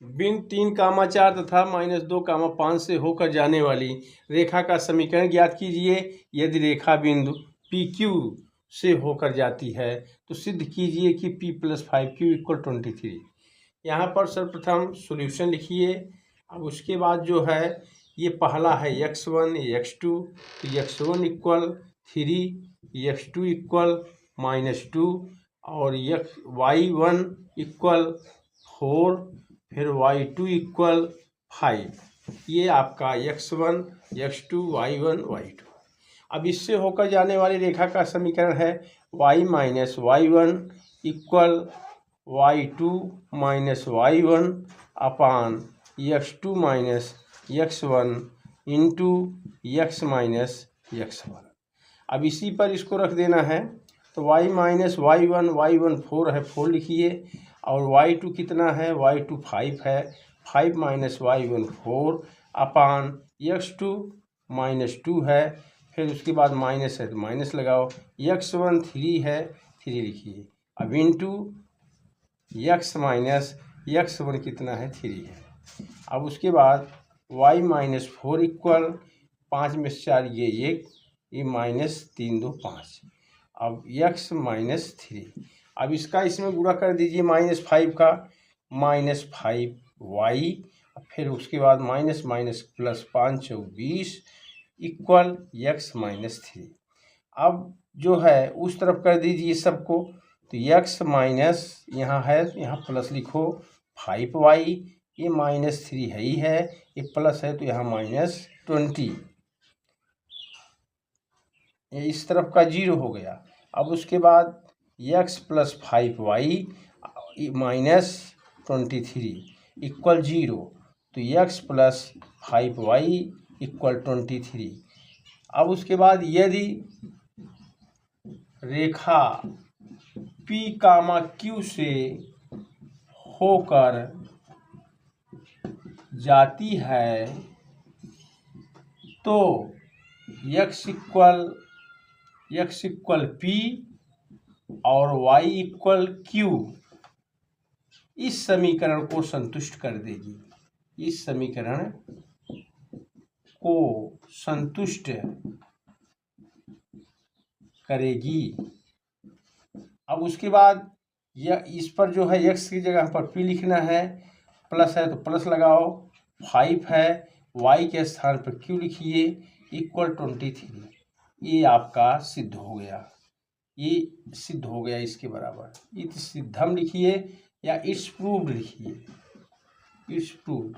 बिन 3, 4 तथा -2, 5 से होकर जाने वाली रेखा का समीकरण ज्ञात कीजिए। यदि रेखा बिंदु PQ से होकर जाती है तो सिद्ध कीजिए कि P + 5Q = 23। यहाँ पर सर्वप्रथम सॉल्यूशन लिखिए। अब उसके बाद जो है ये पहला है x1 x2, तो x1 = 3, x2 = -2 और y1 = 4, फिर y2 = 5। ये आपका x1 x2 y1 y2। अब इससे होकर जाने वाली रेखा का समीकरण है y - y1 = y2 - y1 अपान x2 - x1 into x - x1। अब इसी पर इसको रख देना है, तो y - y1 4 है, 4 लिखिए, और y2 कितना है, y2 5 है, 5 - y1 4 अपान x2 -2 है, फिर उसके बाद माइनस है तो माइनस लगाओ, x1 3 है, 3 लिखिए, अब इंटू x - x1 कितना है, 3 है। अब उसके बाद y - 4 = 5 में से 4 ये 1, ये -3 2 5। अब x - 3, अब इसका इसमें गुणा कर दीजिए, -5 का, -5y, फिर उसके बाद माइनस माइनस प्लस 5 × 20 = x - 3। अब जो है उस तरफ कर दीजिए सबको, तो x माइनस यहाँ है, यहाँ प्लस लिखो, 5y, ये -3 है ही है, ये प्लस है तो यहाँ -20, ये इस तरफ का 0 हो गया। अब उसके बाद x + 5y - 23 = 0, तो x + 5y = 23। अब उसके बाद यदि रेखा P, Q से होकर जाती है तो x = P और y = Q इस समीकरण को संतुष्ट कर देगी, इस समीकरण को संतुष्ट करेगी। अब उसके बाद यह इस पर जो है x की जगह पर P लिखना है, प्लस है तो प्लस लगाओ, 5 है, y के स्थान पर Q लिखिए, = 23। ये आपका सिद्ध हो गया, ये सिद्ध हो गया इसके बराबर। इति सिद्धम लिखिए या इट्स प्रूव्ड लिखिए, इट्स प्रूव्ड।